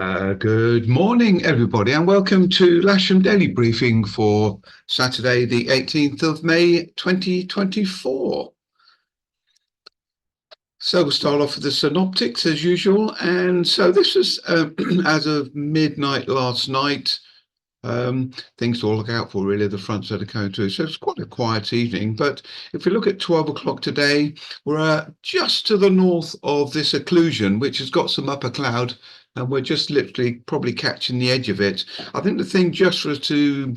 Good morning, everybody, and welcome to Lasham Daily Briefing for Saturday, the 18th of May, 2024. So we'll start off with the synoptics as usual. And so this was as of midnight last night. Things to all look out for, really, the fronts that are coming through. So it's quite a quiet evening. But if we look at 12 o'clock today, we're just to the north of this occlusion, which has got some upper cloud, and we're just literally probably catching the edge of it. I think the thing just for us to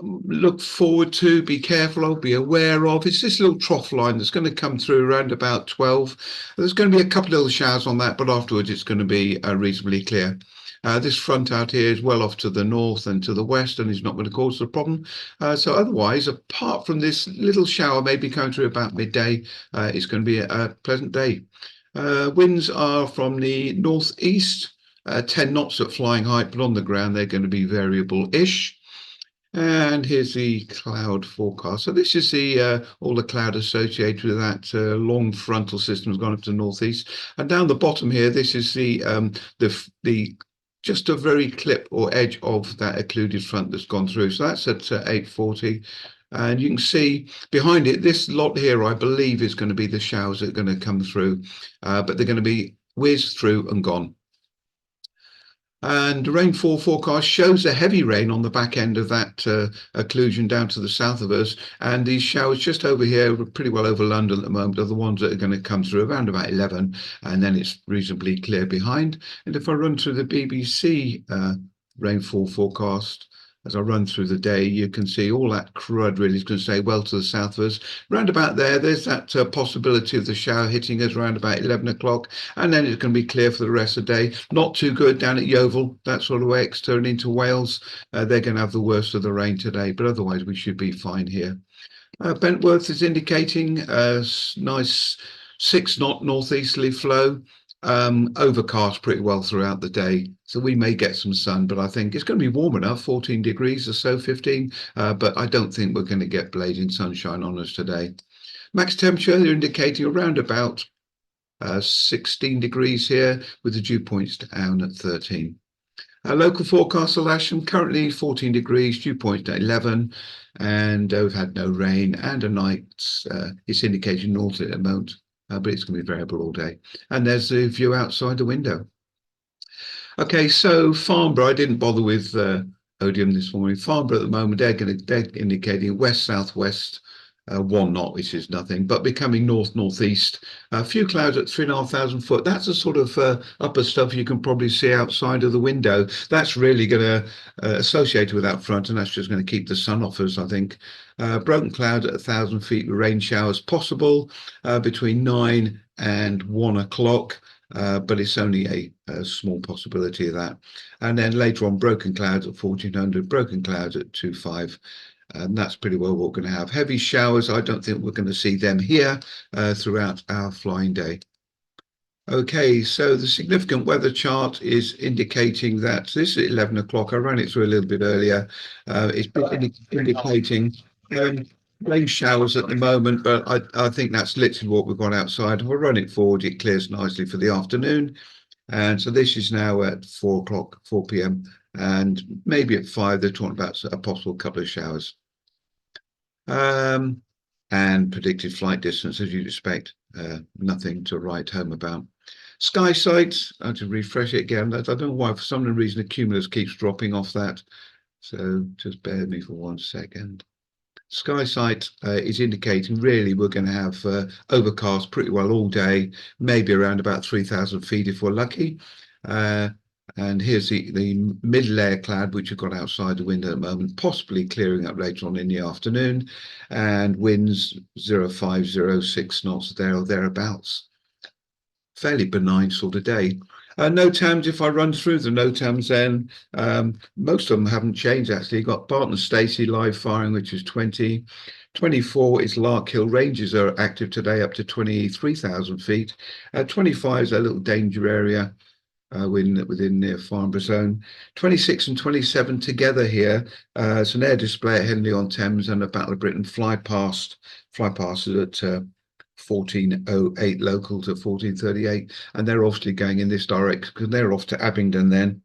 look forward to, be careful of, be aware of, it's this little trough line that's going to come through around about 12. There's going to be a couple of little showers on that, but afterwards it's going to be reasonably clear. This front out here is well off to the north and to the west and is not going to cause a problem. So otherwise, apart from this little shower maybe coming through about midday, it's going to be a pleasant day. Winds are from the northeast, 10 knots at flying height, but on the ground they're going to be variable-ish. And here's the cloud forecast. So this is the all the cloud associated with that long frontal system has gone up to the northeast. And down the bottom here, this is the just a very clip or edge of that occluded front that's gone through. So that's at 8:40. And you can see behind it, this lot here, I believe, is going to be the showers that are going to come through, but they're going to be whizzed through and gone. And the rainfall forecast shows a heavy rain on the back end of that occlusion down to the south of us. And these showers just over here, pretty well over London at the moment, are the ones that are going to come through around about 11. And then it's reasonably clear behind. And if I run through the BBC rainfall forecast, as I run through the day, you can see all that crud really is going to stay well to the south of us. Round about there's that possibility of the shower hitting us around about 11 o'clock, and then it's going to be clear for the rest of the day. Not too good down at Yeovil, that sort of way, Exeter and into Wales. They're going to have the worst of the rain today, but otherwise we should be fine here. Bentworth is indicating a nice 6-knot northeasterly flow. Overcast pretty well throughout the day, so we may get some sun, but I think it's going to be warm enough, 14 degrees or so, 15, but I don't think we're going to get blazing sunshine on us today. Max temperature, they're indicating around about 16 degrees here, with the dew points down at 13. Local forecast for Lasham, currently 14 degrees, dew point at 11, and we've had no rain, and a night, it's indicating north at the moment. But it's going to be variable all day. And there's the view outside the window. Okay, so Farnborough, I didn't bother with Odium this morning. Farnborough at the moment, they're indicating west-southwest, 1 knot, which is nothing, but becoming north-northeast. A few clouds at 3,500 foot. That's the sort of upper stuff you can probably see outside of the window. That's really going to associate with that front, and that's just going to keep the sun off us, I think. Broken cloud at 1,000 feet with rain showers possible between 9 and 1 o'clock. But it's only a small possibility of that. And then later on, broken clouds at 1,400, broken clouds at 2.5. And that's pretty well what we're going to have. Heavy showers, I don't think we're going to see them here throughout our flying day. Okay, so the significant weather chart is indicating that this is 11 o'clock. I ran it through a little bit earlier. It's indicating rain showers at the moment, but I think that's literally what we've got outside. If I run it forward, it clears nicely for the afternoon. And so this is now at 4 o'clock, 4 p.m. And maybe at 5, they're talking about a possible couple of showers. And predicted flight distance, as you'd expect, nothing to write home about. Sky sight, I have to refresh it again. I don't know why, for some reason, the cumulus keeps dropping off that. So just bear with me for 1 second. Sky sight is indicating really we're going to have overcast pretty well all day, maybe around about 3,000 feet if we're lucky. And here's the mid-layer cloud, which we've got outside the window at the moment, possibly clearing up later on in the afternoon, and winds 0.5, 0.6 knots there or thereabouts. Fairly benign sort of day. NOTAMs, if I run through the NOTAMs, then most of them haven't changed actually. You've got Barton Stacey live firing, which is 20. 24 is Larkhill. Ranges are active today up to 23,000 feet. 25 is a little danger area within the Farnborough zone. 26 and 27 together here. It's an air display at Henley on Thames and the Battle of Britain fly past at 14:08 local to 14:38, and they're obviously going in this direction because they're off to Abingdon then.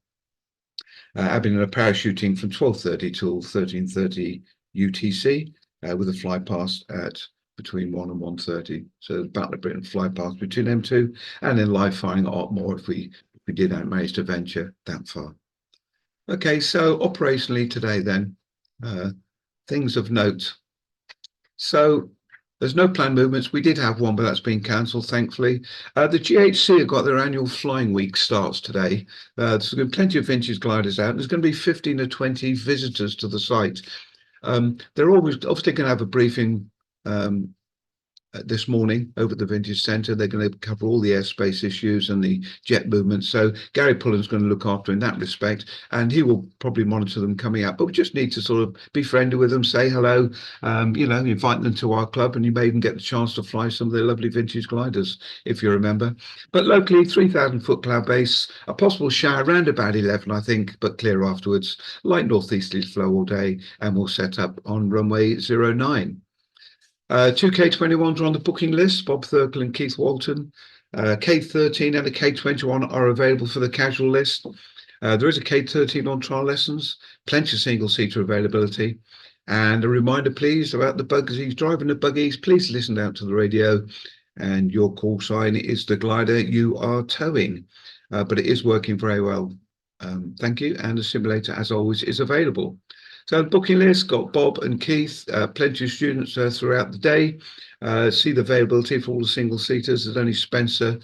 Abingdon are parachuting from 12:30 till 13:30 UTC, with a fly past at between 1 and 1:30. So Battle of Britain fly past between them two, and then live firing at Otmore if we did manage to venture that far. Okay, so operationally today then, things of note. So there's no planned movements. We did have one, but that's been cancelled, thankfully. The GHC have got their annual flying week starts today. There's going to be plenty of vintage gliders out. There's going to be 15 or 20 visitors to the site. They're always obviously going to have a briefing this morning over at the Vintage Centre. They're going to cover all the airspace issues and the jet movement. So Gary Pullen's going to look after in that respect, and he will probably monitor them coming out. But we just need to sort of be friendly with them, say hello, invite them to our club, and you may even get the chance to fly some of their lovely vintage gliders, if you remember. But locally, 3,000-foot cloud base, a possible shower around about 11, I think, but clear afterwards. Light northeasterly flow all day, and we'll set up on runway 09. Two K21s are on the booking list, Bob Thurkel and Keith Walton. K13 and a K21 are available for the casual list. There is a K13 on trial lessons, plenty of single-seater availability. And a reminder, please, about the buggies. Driving the buggies, please listen out to the radio. And your call sign is the glider you are towing. But it is working very well. Thank you. And the simulator, as always, is available. So the booking list got Bob and Keith, plenty of students throughout the day. See the availability for all the single seaters. There's only Spencer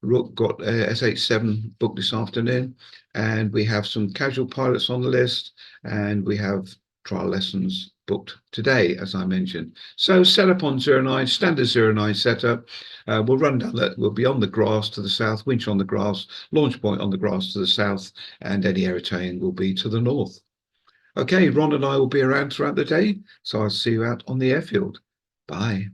Rook got SH7 booked this afternoon, and we have some casual pilots on the list, and we have trial lessons booked today, as I mentioned. So set up on 09, standard 09 setup. We'll run down that. We'll be on the grass to the south, winch on the grass, launch point on the grass to the south, and any aeroplane will be to the north. Okay, Ron and I will be around throughout the day, so I'll see you out on the airfield. Bye.